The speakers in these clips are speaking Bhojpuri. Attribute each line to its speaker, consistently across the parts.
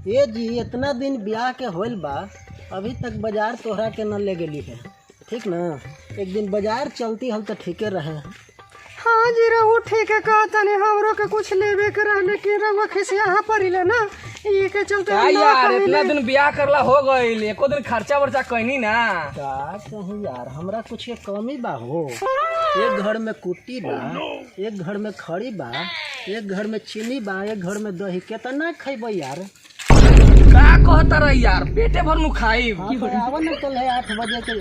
Speaker 1: ये जी इतना दिन ब्याह के होल बा, अभी तक बाजार तोहरा के न ले गेली है, ठीक ना। एक दिन बाजार चलती हम तो ठीके रहे।
Speaker 2: हाँ जी रहू ठीक है, कहता नहीं हमरो के कुछ लेवे के रह, लेकिन रहुआ खिसिया यहाँ पर ले ना, ये के चलते
Speaker 3: का यार इतना दिन ब्याह करला हो गइल, एको दिन खर्चा वर्चा कहनी ना।
Speaker 1: का कहूँ यार, हमरा कुछ के कमी बा हो। एक घर में कुट्टी बा, एक घर में खड़ी बा, एक घर में चीनी बा, एक घर में दही, केतना खैब यार।
Speaker 3: का कहता रही यार, पेटे भर नु खाई।
Speaker 1: हाँ तो आवा ना, कल है 8 बजे के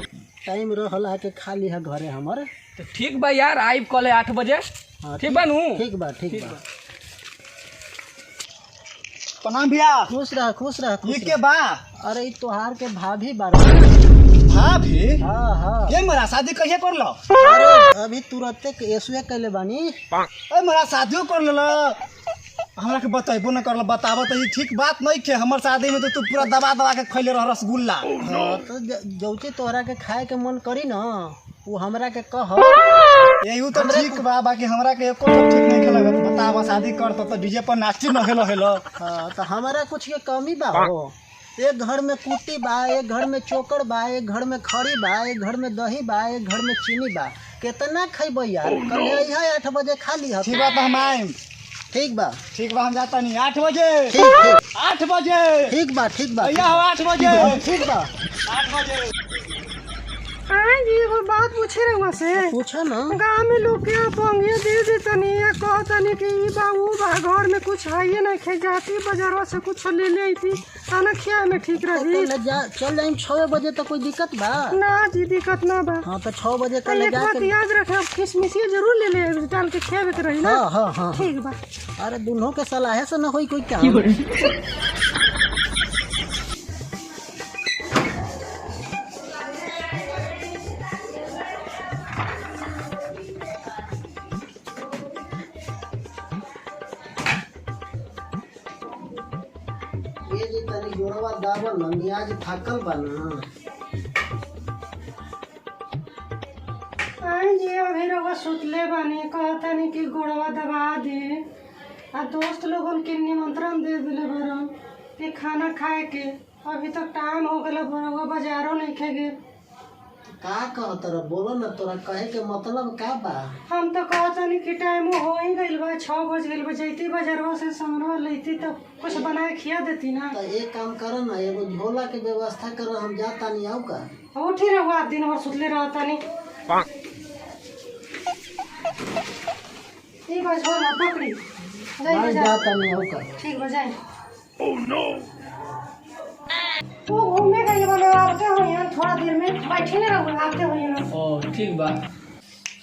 Speaker 1: टाइम रहला के खा ली है घरे हमर।
Speaker 3: तो ठीक बा यार, आइब कल 8 बजे।
Speaker 1: हाँ,
Speaker 3: ठीक बा नु।
Speaker 1: ठीक बा ठीक बा।
Speaker 4: प्रणाम भैया।
Speaker 1: खुश रह खुश रह
Speaker 4: ये
Speaker 1: खुश
Speaker 4: के
Speaker 1: रह।
Speaker 4: बा
Speaker 1: अरे ई तोहार के भाभी बा।
Speaker 4: भाभी?
Speaker 1: हाँ हाँ।
Speaker 4: ये मेरा शादी कहिए कर लो?
Speaker 1: अरे अभी तुरंते एसुए कैले बानी।
Speaker 4: ए मेरा शादियों कर लो, हमरा के बताइबो न करलो। बताबो तो ये ठीक बात नहीं के, हमर शादी में तो तू पूरा दबा दबा के खैले रह रसगुल्ला।
Speaker 1: हाँ तो जौचे तोहरा के खाए के मन करी ना, वो हमरा के कह।
Speaker 4: यही तो ठीक बा, बाकी हमरा के एको तो ठीक नहीं लगत। बताबो शादी कर तो डीजे पर नाची न हेलो हेलो।
Speaker 1: हाँ तो हमारा कुछ के कमी बा हो। एक घर में कुट्टी बा, एक घर में चोकर बा, एक घर में खड़ी बा, एक घर में दही बा, एक घर में चीनी बा। कितना खैबो यार, कल है 8 बजे खा ली।
Speaker 4: ठीक बा तो हम आएम।
Speaker 1: ठीक बा
Speaker 4: ठीक बा, हम जाता नहीं 8 बजे।
Speaker 1: ठीक ठीक
Speaker 4: 8 बजे
Speaker 1: ठीक बा ठीक बा
Speaker 4: भैया हो 8 बजे।
Speaker 1: ठीक बा।
Speaker 4: 8 बजे।
Speaker 2: हाँ जी वो बात पूछे रहुआ से,
Speaker 1: पूछो ना।
Speaker 2: गाँव में लोग के पंगिया दे देतनी या कहतनी कि ई बा वो बा, घर में कुछ है नहीं खे, जाती बाजारवा से कुछ ले ले आई थी, खाना खिया में ठीक रही।
Speaker 1: चल जाइम 6 बजे तो कोई दिक्कत बा
Speaker 2: ना जी दिक्कत ना बा।
Speaker 1: हाँ तो 6 बजे
Speaker 2: तो
Speaker 1: कल
Speaker 2: एक बात
Speaker 1: जाके।
Speaker 2: याद रखे, किसमिसिया जरूर ले ले, डाल के खियावे के रही ना।
Speaker 1: हाँ हाँ हाँ
Speaker 2: ठीक बा।
Speaker 1: अरे दोनों के सलाह से न होई कोई काम। ये जी तनी गोरवा दावल न, मियाज थाकल बा ना।
Speaker 2: आई जी अभी रहुआ सुतले बानी, कहतनी कि गोड़वा दबा दे, आ दोस्त लोगन के निमंत्रण दे दिले बरन कि खाना खाए के। अभी तक टाइम हो गया, रहुआ बाजारों नहीं खेगे।
Speaker 1: का कहत रह, बोलो ना, तोरा कहे के मतलब का बा।
Speaker 2: हम तो कहतनी कि टाइम हो ही गइल बा, 6 बज गइल बा, जैती बाजारवा से सामान लेती तो कुछ बना के खिया देती ना।
Speaker 1: तो एक काम कर ना, एगो झोला के व्यवस्था कर, हम जाता नहीं आऊ का।
Speaker 2: उठी रहुआ, दिन भर सुतले रहतनी। ठीक बा, झोला पकड़ी जाई
Speaker 1: मैं
Speaker 2: बाजार।
Speaker 1: जाता नहीं आऊ का।
Speaker 2: ठीक बा जाई। वो घूमे गई बोले, आते हो यहाँ थोड़ा देर में बैठे नहीं रहो, आते हो यहाँ।
Speaker 3: ओ ठीक बा।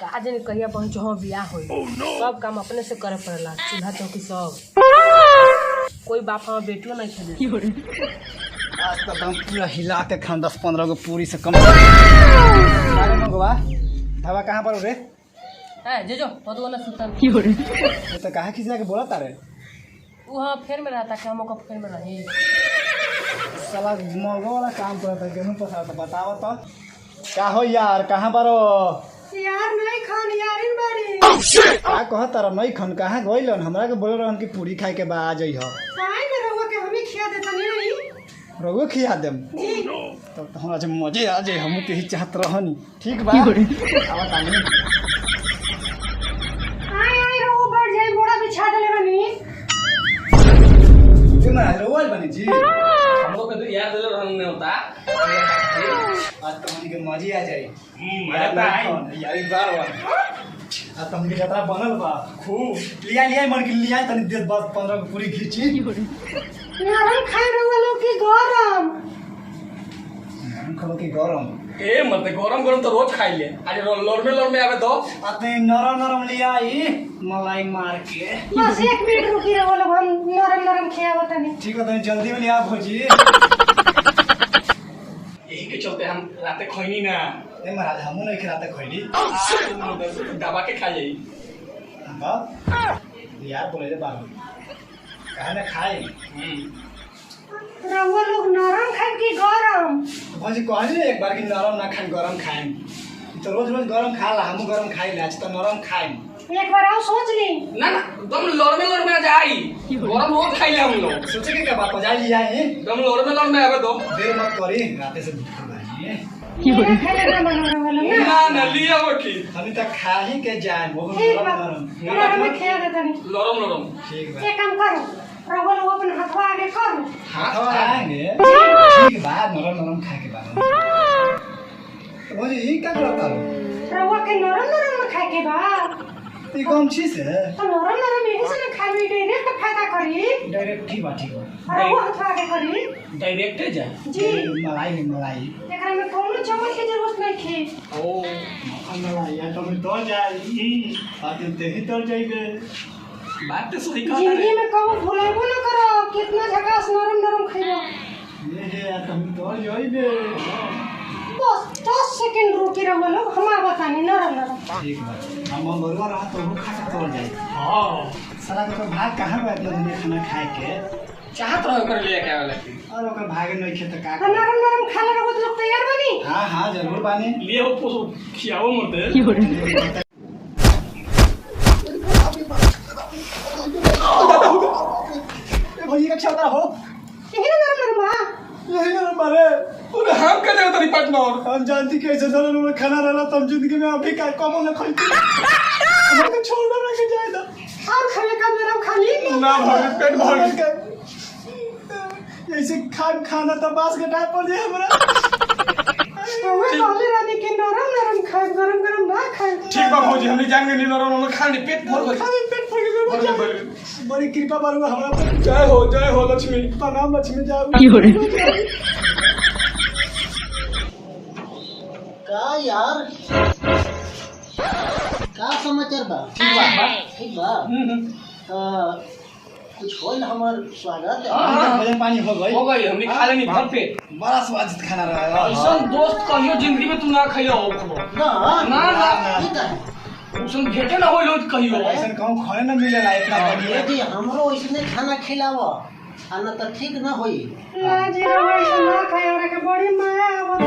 Speaker 5: का जन कहिया पहुँचो हो बियाह होई, सब काम अपने से करे पड़ेला, चूल्हा चौकी सब। कोई बाप हमार बेटियों नहीं खेले।
Speaker 4: आज तक हम पूरा हिला के खान 10-15 गो पूरी से कम। अरे मंगवा ढाबा कहाँ पर हो रे?
Speaker 5: है जे जो पदो ना सुतन।
Speaker 4: ये तो काहे खिसिया के बोला तारे?
Speaker 5: वो हाँ फेर में रहता कि हम ओकर फेर में रही।
Speaker 4: साला मंगवा वाला काम करता है, गेहूं पसा तो बताओ तो का हो यार, कहाँ पर हो?
Speaker 2: यार नहीं खान यारिन बारी।
Speaker 4: का कहत तारा नहीं खन, कहाँ गइलन? हमरा के बोले रहन कि पूरी खाए के बा आ जइह।
Speaker 2: साई में रहुआ के हमें खिया देता नहीं।
Speaker 4: रउआ खिया देम तब तो हमरा जे मजे आ जाए, हमहू के ही चाहत रहनी। ठीक बा आवा तानी।
Speaker 2: आई रहुआ बढ़ जाई, बोड़ा बिछा देले बनी।
Speaker 4: ये मैं रउआ बनी जी।
Speaker 3: हम लोग के तो यार दिले रहन नहीं होता।
Speaker 4: आज तो हमनी के मजे आ जाए।
Speaker 3: मजा आई
Speaker 4: यार एक बार आज तो हमनी के यात्रा बनल बा खूब। लिया मन के लिया तनी 10-15 को पूरी खींची।
Speaker 2: यार खाई रहुआ लोग की गरम।
Speaker 4: हम खलो की गरम
Speaker 3: ए मत गरम गरम तो रोज खाई ले। अरे लोर में आवे तो
Speaker 4: आते नरम लिया आई मलाई मार के।
Speaker 2: बस 1 मिनट रुकी रहुआ लोग, हम नरम खिया बतानी।
Speaker 4: ठीक है तनी जल्दी में लिया भौजी।
Speaker 3: यही के चलते हम राते खैनी ना।
Speaker 4: ए महाराज हमू नहीं खिलाते खैनी।
Speaker 3: दबा के खा जाई।
Speaker 4: हां यार बोले रे बाबू काहे ना खाए।
Speaker 2: रहुआ लोग नरम खाए की गरम?
Speaker 4: भौजी कहली एक बार कि नरम ना खाएं गरम खाएं। तो रोज गरम खाला, हमू गरम खाइले, आज तो नरम खाएं।
Speaker 2: एक बार आओ सोच ली।
Speaker 3: ना ना एकदम लड़ में जाई गरम रोज खाइले हम लोग
Speaker 4: सोचे के क्या बात हो जाए लिया है
Speaker 3: एकदम लड़ में आवे दो
Speaker 4: देर मत करी राते से भूख लगी
Speaker 2: मेरा खाना ना बनाने वाला ना।
Speaker 3: ना ना लिया बकी
Speaker 4: अभी तक खा ही के जाए बहुत
Speaker 2: ठीक बा,
Speaker 4: नरम
Speaker 2: पूरा हमें खिया देता नहीं।
Speaker 3: लरम
Speaker 4: ठीक बा
Speaker 2: एक काम करो, रहुआ लोग अपने हाथवा आगे करो।
Speaker 4: हाथ आएंगे ठीक बा नरम खा के बाद तो मुझे ये क्या करता है
Speaker 2: रहुआ के नरम में खाए के बा
Speaker 4: ये कौन चीज है
Speaker 2: तो नरम यही से ना खाली डायरेक्ट फायदा करी।
Speaker 4: डायरेक्ट ठीक बा
Speaker 2: रहुआ हाथवा आगे करी
Speaker 3: डायरेक्ट जाए
Speaker 2: जी।
Speaker 4: मलाई
Speaker 2: एकरा में कोनो चम्मच की जरूरत नहीं थी।
Speaker 3: ओ
Speaker 4: मलाई या तो मैं तो जाई आते ते ही तो जाएंगे
Speaker 3: बात तो सही कहा
Speaker 2: जिंदगी में कबो भुलाबो ना करो कितना झकास नरम खइबो।
Speaker 4: ये है या तो हम तो जाएंगे
Speaker 2: बस 10 सेकंड रुकी रहुआ लोग हमारा बतानी नरम।
Speaker 4: ठीक बा हम बरुआ रहा तो वो खा के तोड़ जाए
Speaker 3: हां
Speaker 4: साला का भाग कहां गया इतना दिन खाना खाए के
Speaker 3: चाहत रहो कर ले के आवेला
Speaker 4: और ओकर भागे नहीं खे त का
Speaker 2: नरम खाने रहुआ तो लोग तैयार बनी।
Speaker 4: हां जरूर बानी
Speaker 3: लिए हो पोसो खियाओ मरते
Speaker 4: भई का चलता हो
Speaker 2: यही नरम बा।
Speaker 4: यही ना मारे
Speaker 3: पूरे हम कर देव तरी पार्टनर
Speaker 4: हम जानती कैसे नरम में खाना रहला तब जिंदगी में अभी का कम ना खाई हम तो छोड़ ना के जाए ना
Speaker 2: और खाने का नरम खाली
Speaker 3: ना भर पेट भर
Speaker 4: ऐसे खाना तो बास के टाइप पर जाए हमरा
Speaker 2: रहुआ कहले रानी के नरम खाए गरम ना खाए।
Speaker 3: ठीक बा भौजी हमने जान के नी नरम में खाने पेट भर गई
Speaker 4: खाली पेट फट गए बड़ी कृपा बारू हमरा पर
Speaker 3: जय हो लक्ष्मी
Speaker 4: प्रणाम लक्ष्मी जाओ
Speaker 1: का यार का समाचार बा ठीक बा कुछ होल हमर स्वागत
Speaker 4: भोजन पानी हो गई
Speaker 3: हमने खा लेनी भर पेट
Speaker 4: बड़ा स्वादिष्ट खाना रहा
Speaker 3: ऐसा दोस्त कहियो जिंदगी में तू ना खइलो हो
Speaker 1: ना
Speaker 3: ना।
Speaker 1: ठीक है
Speaker 3: उसन भेटे ना होइलो कहियो
Speaker 4: ऐसा कहूँ खाने ना मिलेला इतना बढ़िया
Speaker 1: यदि हमरो इसने खाना खिलाव आ न त ठीक न होई।
Speaker 2: ना जी रहुआ ऐसा ना खाए और के बड़ी माया आवत।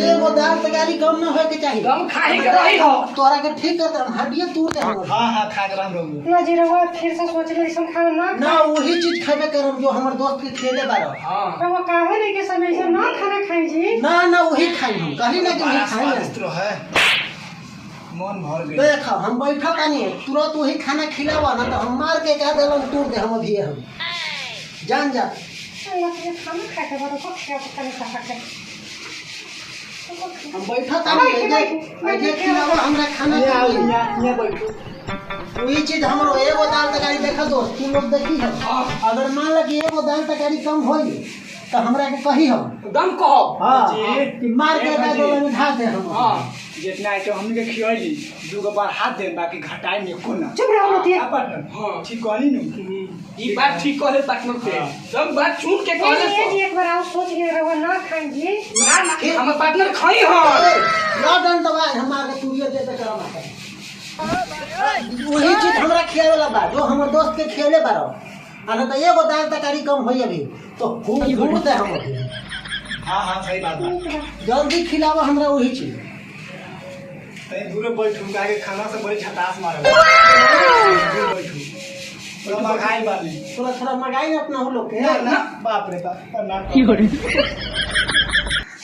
Speaker 1: एगो दाल तगारी कम न होए के चाहिए।
Speaker 3: दम खाही के रही हो
Speaker 1: तोरा के ठीक कर दम हड्डियां तोड़ दे हम।
Speaker 4: हाँ खा कर हम लोग
Speaker 2: ना जी रहुआ फिर से सोच ले ऐसा खाना ना
Speaker 1: ना वही चीज खाबे करम जो हमर दोस्त के खेले बारो।
Speaker 3: हां
Speaker 2: रहुआ काहे नहीं के समय से ना खाना खाई जी।
Speaker 1: ना वही खाई हम कहीं ना
Speaker 4: बड़ा
Speaker 1: कहीं
Speaker 4: स्वादिष्ट
Speaker 1: खाई
Speaker 4: है मन भर गई
Speaker 1: देख हम बैठा पानी तुरंत वही खाना खिलावा ना तो हम मार के कह देलन तोड़ दे हम अभी हम जान जा।
Speaker 2: अल्लाह के खाना खा के बड़ा को क्या पता नहीं कहा के
Speaker 1: हम बैठा तानी बैठे खिलावा हमरा खाना
Speaker 4: यहाँ बैठो
Speaker 1: वही चीज हमरो एगो दाल तकारी देखा दोस्त तू लोग देखी है अगर मान ल कि एगो दाल तकारी कम होई तो हमरा के कही हम
Speaker 3: दम कहो
Speaker 1: हां कि मार के कह देलन उठा दे हम।
Speaker 3: हां
Speaker 4: जितना आइटम हमने के खियाली दू बार हाथ दे बाकी घटाए नहीं को ना
Speaker 2: चुप रहो मत ये।
Speaker 3: हां
Speaker 4: ठीक कहनी नु
Speaker 3: ई बात ठीक कहले पार्टनर पे सब बात छूट के कहले
Speaker 2: ये जी एक बार आओ सोच ले रहुआ ना खाई जी।
Speaker 3: ना ना हमर पार्टनर खाई हां
Speaker 1: ना डन दवा हमार के तुरिया दे दे करम वही चीज हमरा खियावे वाला बा जो हमर दोस्त के खियाले बारो आ तो एगो दाल तकारी कम होई अभी तो खूब घूर दे हम अभी।
Speaker 4: हाँ सही बात है
Speaker 1: जल्दी खिलावा हमरा वही चीज
Speaker 4: तई दूर बैठू के खाना से बड़ी झटास मारे बैठू तो मगाई वाली
Speaker 1: थोड़ा मगाई अपना हो लोग के
Speaker 4: ना बाप रे बाप ना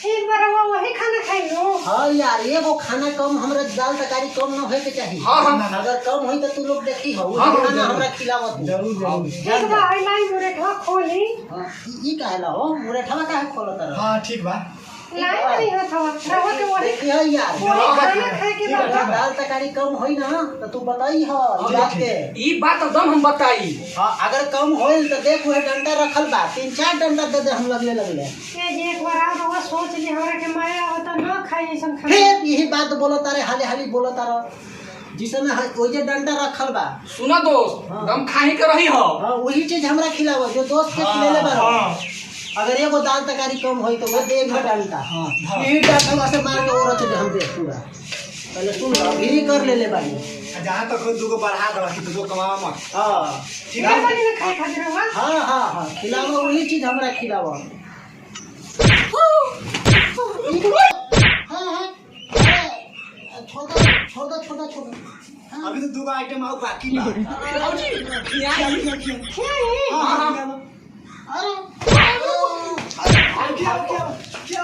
Speaker 2: एक बार रहुआ वही खाना खाई लो।
Speaker 1: हाँ यार एगो खाना कम हमरा दाल तकारी कम न होए के चाहिए।
Speaker 3: हाँ।
Speaker 1: अगर कम होई तो तू लोग देखी हो
Speaker 3: हाँ,
Speaker 1: खाना हमरा खिलावत
Speaker 4: जरूर
Speaker 2: एक बार आई लाइन मुरे खा खोली
Speaker 1: ई काहेला हो मुरेठवा काहे खोलत रह
Speaker 4: हाँ ठीक बा
Speaker 2: लाइन नहीं हाथ रहुआ के वही
Speaker 1: देखी है यार
Speaker 2: वही खाना खाए के
Speaker 1: अगर
Speaker 2: बाद
Speaker 1: दाल तकारी कम होई ना तो तू बताई हो ई बात के।
Speaker 3: ई बात एकदम हम बताई
Speaker 1: हाँ अगर कम होइल तो देख वह डंडा रखल बा 3-4 डंडा दे दे हम लगले
Speaker 2: ये जी एक बार आओ रहुआ सोच ली हमरा के माया होता ना खाई ऐसा खाना।
Speaker 1: फिर यही बात बोलो तारे हाली बोलो तारो जिसमें ओइ जे डंडा रखल बा
Speaker 3: सुना दोस्त
Speaker 1: हाँ।
Speaker 3: दम खाही के रही हो
Speaker 1: हाँ वही चीज हमरा खिलावा जो दोस्त के खिलेले बारो। अगर एगो दाल तकारी कम होई तो वो दे घटा डालता
Speaker 4: हाँ।
Speaker 1: ई डालता से मार के औरत दे हम दे पूरा पहले सुन लो अभी कर ले बानी।
Speaker 4: जहाँ तक खुद दूगो बढ़ा दो कि तू कमावा मत
Speaker 1: हाँ
Speaker 4: ठीक
Speaker 2: घर
Speaker 4: है
Speaker 2: वाली में खाए खातिर रहुआ
Speaker 1: हाँ खिलावा वही चीज हमरा खिलावा। हाँ छोटा छोड़ दो छोड़ दो छोड़ दो। हाँ।
Speaker 4: अभी तो 2 आइटम और बाकी बा
Speaker 1: अरे
Speaker 4: क्या